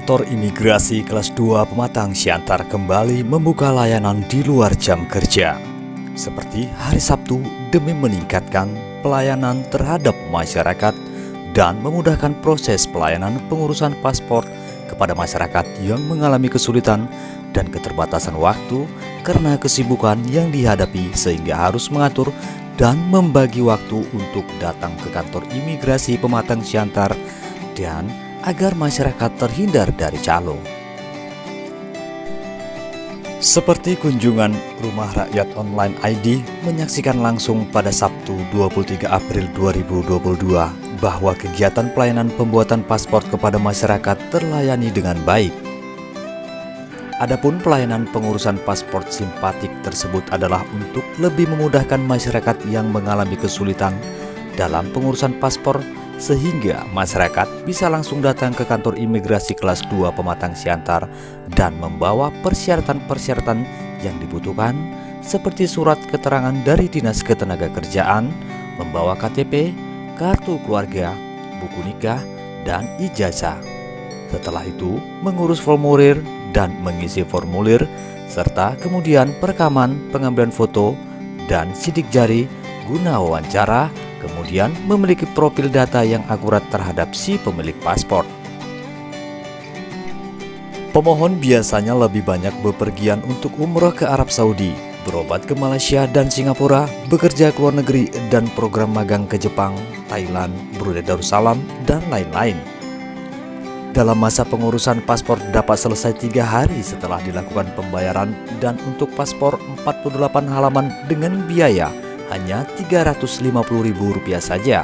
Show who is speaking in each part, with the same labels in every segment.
Speaker 1: Kantor Imigrasi Kelas 2 Pematang Siantar kembali membuka layanan di luar jam kerja, seperti hari Sabtu demi meningkatkan pelayanan terhadap masyarakat dan memudahkan proses pelayanan pengurusan paspor kepada masyarakat yang mengalami kesulitan dan keterbatasan waktu karena kesibukan yang dihadapi sehingga harus mengatur dan membagi waktu untuk datang ke kantor imigrasi Pematang Siantar dan agar masyarakat terhindar dari calo. Seperti kunjungan Rumah Rakyat Online ID menyaksikan langsung pada Sabtu 23 April 2022 bahwa kegiatan pelayanan pembuatan paspor kepada masyarakat terlayani dengan baik. Adapun pelayanan pengurusan paspor simpatik tersebut adalah untuk lebih memudahkan masyarakat yang mengalami kesulitan dalam pengurusan paspor sehingga masyarakat bisa langsung datang ke kantor imigrasi kelas 2 Pematang Siantar dan membawa persyaratan-persyaratan yang dibutuhkan seperti surat keterangan dari Dinas Ketenagakerjaan, membawa KTP, kartu keluarga, buku nikah, dan ijazah. Setelah itu, mengurus formulir dan mengisi formulir, serta kemudian perekaman pengambilan foto dan sidik jari guna wawancara, kemudian memiliki profil data yang akurat terhadap si pemilik paspor. Pemohon biasanya lebih banyak bepergian untuk umroh ke Arab Saudi, berobat ke Malaysia dan Singapura, bekerja ke luar negeri, dan program magang ke Jepang, Thailand, Brunei Darussalam, dan lain-lain. Dalam masa pengurusan paspor dapat selesai 3 hari setelah dilakukan pembayaran dan untuk paspor 48 halaman dengan biaya hanya Rp350.000 saja.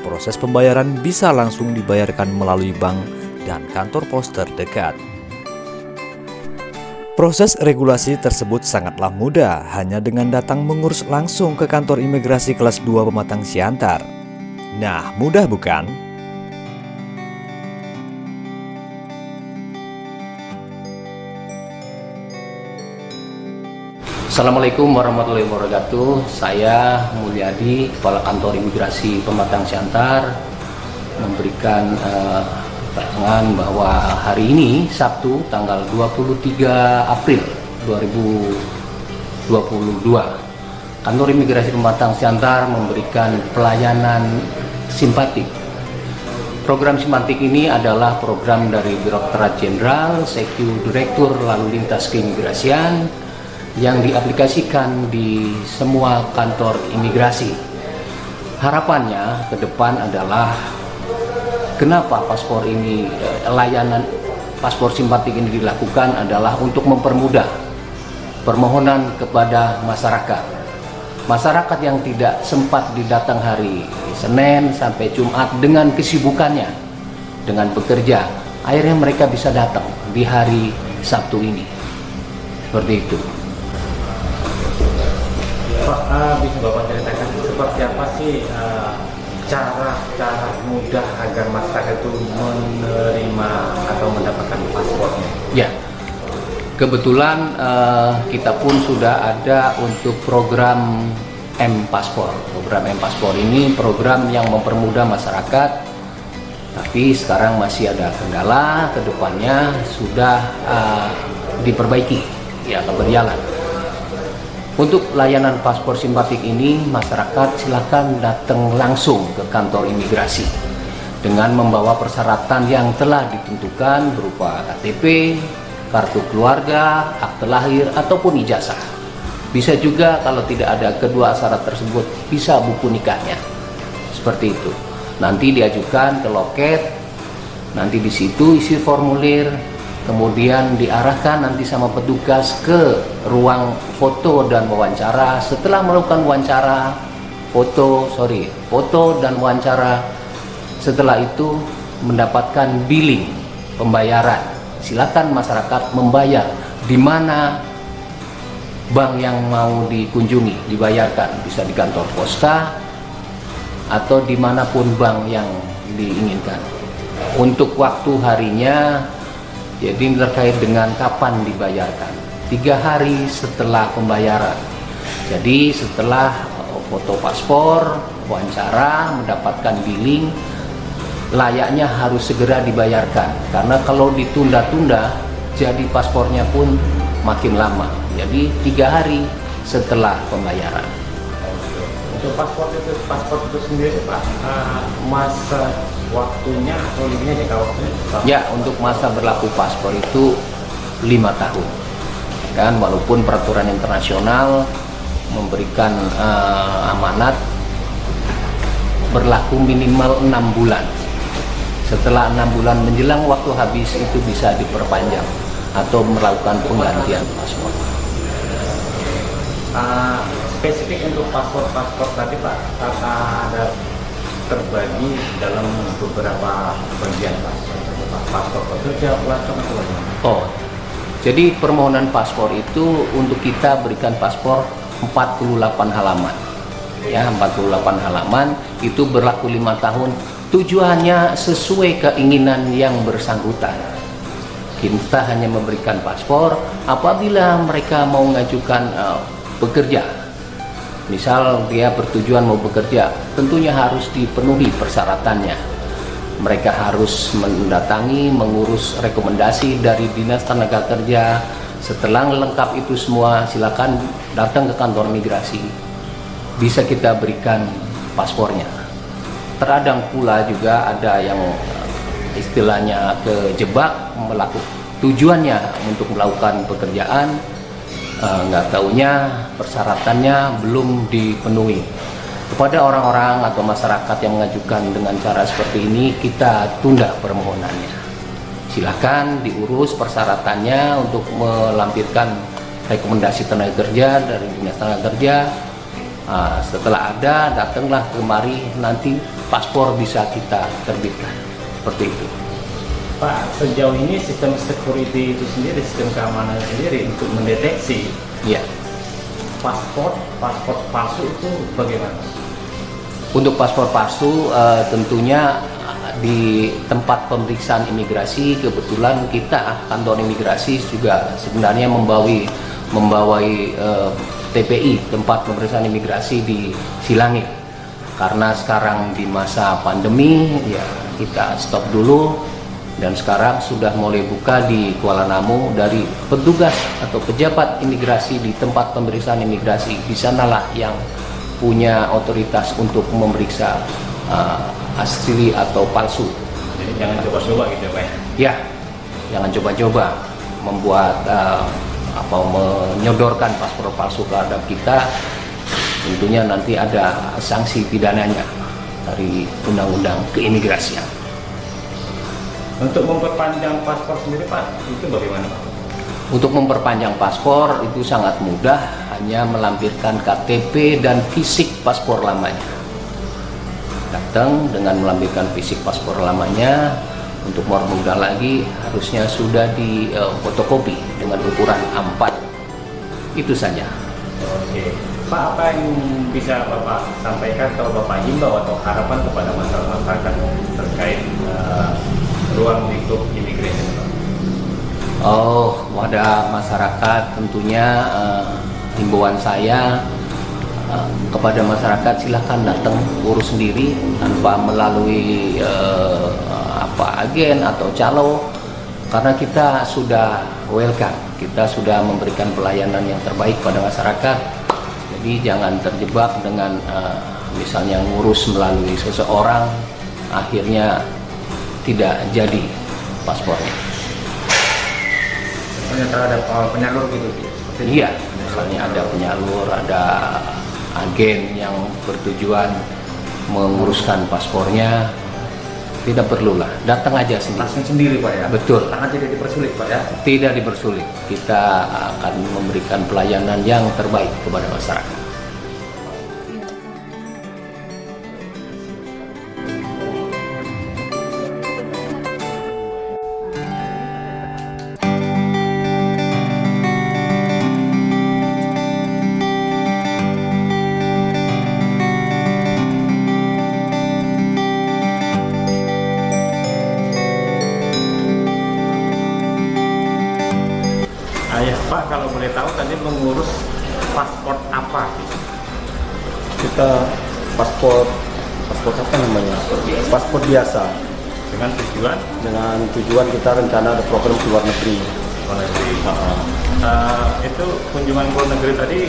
Speaker 1: Proses pembayaran bisa langsung dibayarkan melalui bank dan kantor pos terdekat. Proses regulasi tersebut sangatlah mudah, hanya dengan datang mengurus langsung ke kantor imigrasi kelas 2 Pematang Siantar. Nah, mudah bukan?
Speaker 2: Assalamualaikum warahmatullahi wabarakatuh. Saya Mulyadi, Kepala Kantor Imigrasi Pematang Siantar, memberikan keterangan bahwa hari ini Sabtu tanggal 23 April 2022 Kantor Imigrasi Pematang Siantar memberikan pelayanan simpatik. Program simpatik ini adalah program dari Direktorat Jenderal Secu Direktur Lalu Lintas Keimigrasian yang diaplikasikan di semua kantor imigrasi. Harapannya ke depan adalah kenapa paspor ini, layanan paspor simpatik ini dilakukan adalah untuk mempermudah permohonan kepada masyarakat. Masyarakat yang tidak sempat didatang hari Senin sampai Jumat dengan kesibukannya, dengan bekerja, akhirnya mereka bisa datang di hari Sabtu ini. Seperti itu.
Speaker 3: Pak, bisa Bapak ceritakan seperti apa sih cara mudah agar masyarakat itu menerima atau mendapatkan paspornya?
Speaker 2: Ya, kebetulan kita pun sudah ada untuk program M-Paspor. Program M-Paspor ini program yang mempermudah masyarakat, tapi sekarang masih ada kendala, kedepannya sudah diperbaiki, ya akan berjalan. Untuk layanan paspor simpatik ini, masyarakat silakan datang langsung ke kantor imigrasi dengan membawa persyaratan yang telah ditentukan berupa KTP, kartu keluarga, akte lahir, ataupun ijazah. Bisa juga kalau tidak ada kedua syarat tersebut, bisa buku nikahnya. Seperti itu. Nanti diajukan ke loket, nanti di situ isi formulir, kemudian diarahkan nanti sama petugas ke ruang foto dan wawancara. Setelah melakukan foto dan wawancara, setelah itu mendapatkan billing pembayaran. Silakan masyarakat membayar di mana bank yang mau dikunjungi, dibayarkan bisa di kantor posta atau dimanapun bank yang diinginkan. Untuk waktu harinya, jadi terkait dengan kapan dibayarkan, 3 hari setelah pembayaran. Jadi setelah foto paspor, wawancara, mendapatkan billing, layaknya harus segera dibayarkan, karena kalau ditunda-tunda jadi paspornya pun makin lama, jadi 3 hari setelah pembayaran.
Speaker 3: Untuk paspor itu sendiri Pak, masa waktunya atau limitnya jangka waktunya?
Speaker 2: Ya, untuk masa berlaku paspor itu 5 tahun. Kan walaupun peraturan internasional memberikan amanat berlaku minimal 6 bulan. Setelah 6 bulan menjelang waktu habis itu bisa diperpanjang atau melakukan penggantian paspor.
Speaker 3: Spesifik untuk paspor tadi Pak, ada terbagi dalam beberapa bagian paspor pekerja, pelancong atau bagaimana?
Speaker 2: Oh, jadi permohonan paspor itu untuk kita berikan paspor 48 halaman. Ya, 48 halaman itu berlaku 5 tahun. Tujuannya sesuai keinginan yang bersangkutan. Kita hanya memberikan paspor apabila mereka mau mengajukan bekerja. Misal dia bertujuan mau bekerja, tentunya harus dipenuhi persyaratannya. Mereka harus mendatangi, mengurus rekomendasi dari Dinas Tenaga Kerja. Setelah lengkap itu semua, silakan datang ke kantor migrasi. Bisa kita berikan paspornya. Terkadang pula juga ada yang istilahnya kejebak melakukan tujuannya untuk melakukan pekerjaan, nggak taunya persyaratannya belum dipenuhi. Kepada orang-orang atau masyarakat yang mengajukan dengan cara seperti ini, kita tunda permohonannya. Silakan diurus persyaratannya untuk melampirkan rekomendasi tenaga kerja dari Dinas Tenaga Kerja. Setelah ada, datanglah kemari, nanti paspor bisa kita terbitkan. Seperti itu.
Speaker 3: Pak, sejauh ini sistem security itu sendiri, sistem keamanan sendiri untuk mendeteksi paspor palsu itu bagaimana?
Speaker 2: Untuk paspor palsu tentunya di tempat pemeriksaan imigrasi, kebetulan kita kantor imigrasi juga sebenarnya membawai TPI, tempat pemeriksaan imigrasi di Silangit. Karena sekarang di masa pandemi, ya kita stop dulu, dan sekarang sudah mulai buka di Kuala Namu dari petugas atau pejabat imigrasi di tempat pemeriksaan imigrasi. Di sanalah yang punya otoritas untuk memeriksa asli atau palsu.
Speaker 3: Jadi jangan coba-coba gitu Pak.
Speaker 2: Ya, jangan coba-coba membuat menyodorkan paspor palsu terhadap kita. Tentunya nanti ada sanksi pidananya dari undang-undang keimigrasian.
Speaker 3: Untuk memperpanjang paspor sendiri Pak, itu bagaimana Pak?
Speaker 2: Untuk memperpanjang paspor itu sangat mudah, hanya melampirkan KTP dan fisik paspor lamanya. Datang dengan melampirkan fisik paspor lamanya. Untuk mudah lagi harusnya sudah di fotokopi dengan ukuran A4. Itu saja.
Speaker 3: Oke. Pak, apa yang bisa Bapak sampaikan atau Bapak himbau atau harapan kepada masyarakat terkait ruang lingkup imigrasi?
Speaker 2: Pada masyarakat tentunya himbauan saya kepada masyarakat, silahkan datang urus sendiri tanpa melalui agen atau calo, karena kita sudah welcome, kita sudah memberikan pelayanan yang terbaik pada masyarakat. Jadi jangan terjebak dengan misalnya ngurus melalui seseorang, akhirnya tidak jadi paspornya.
Speaker 3: Misalnya terhadap penyalur gitu?
Speaker 2: Iya, misalnya ada penyalur, ada agen yang bertujuan menguruskan paspornya, tidak perlulah, datang aja sendiri.
Speaker 3: Langsung sendiri Pak ya?
Speaker 2: Betul.
Speaker 3: Karena tidak dipersulit Pak ya?
Speaker 2: Tidak dipersulit, kita akan memberikan pelayanan yang terbaik kepada masyarakat.
Speaker 3: Ya Pak, kalau boleh tahu tadi mengurus paspor apa?
Speaker 4: Kita paspor apa namanya? Paspor biasa.
Speaker 3: Dengan
Speaker 4: tujuan kita rencana ada program ke luar negeri.
Speaker 3: luar negeri. Itu kunjungan ke luar negeri tadi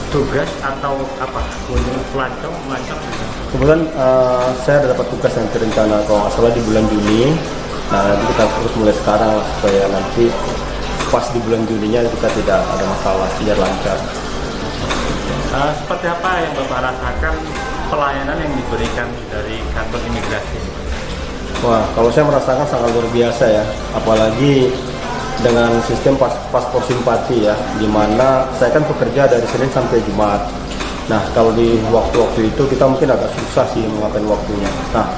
Speaker 3: tugas atau apa? Kunjungan pelancong gitu.
Speaker 4: Kebetulan saya ada dapat tugas yang terencana kalau nggak salah di bulan Juni. Nah nanti kita harus mulai sekarang lah, supaya nanti pas di bulan Juninya kita tidak ada masalah, biar lancar.
Speaker 3: Seperti apa yang Bapak rasakan pelayanan yang diberikan dari kantor imigrasi?
Speaker 4: Wah, kalau saya merasakan sangat luar biasa ya, apalagi dengan sistem paspor simpati ya, di mana saya kan bekerja dari Senin sampai Jumat. Nah, kalau di waktu-waktu itu kita mungkin agak susah sih mengapain waktunya. Nah,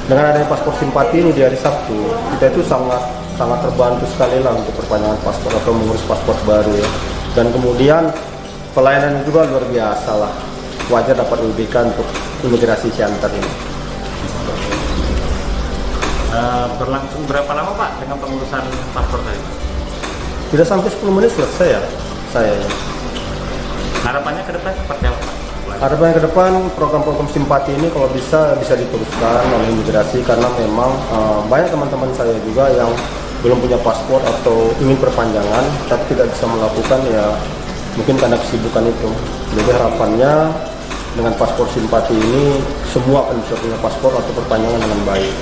Speaker 4: dengan adanya paspor simpati ini di hari Sabtu, kita itu sangat terbantu sekali lah untuk perpanjangan paspor atau mengurus paspor baru ya. Dan kemudian pelayanan juga luar biasa lah. Wajar dapat diberikan untuk imigrasi Siantar ini.
Speaker 3: Berlangsung berapa lama Pak dengan pengurusan paspor tadi?
Speaker 4: Tidak sampai 10 menit selesai ya saya ya.
Speaker 3: Harapannya ke depan seperti apa Pak?
Speaker 4: Harapannya ke depan program-program simpati ini kalau bisa diteruskan oleh imigrasi, karena memang banyak teman-teman saya juga yang belum punya paspor atau ingin perpanjangan tapi tidak bisa melakukan ya, mungkin karena kesibukan itu. Jadi harapannya dengan paspor simpati ini semua akan bisa punya paspor atau perpanjangan dengan baik.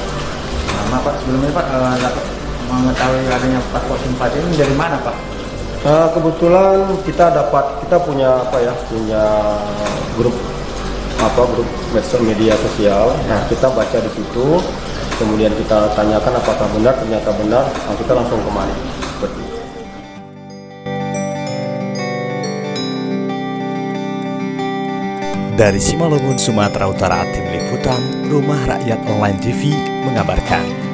Speaker 5: Nah, Pak, sebelumnya Pak dapat mengetahui adanya paspor simpati ini dari mana Pak?
Speaker 4: Kebetulan kita punya grup media sosial. Nah, kita baca di situ, kemudian kita tanyakan apakah benar, ternyata benar, nah kita langsung kemari seperti itu.
Speaker 1: Dari Simalungun, Sumatera Utara, Tim Liputan Rumah Rakyat Online TV mengabarkan.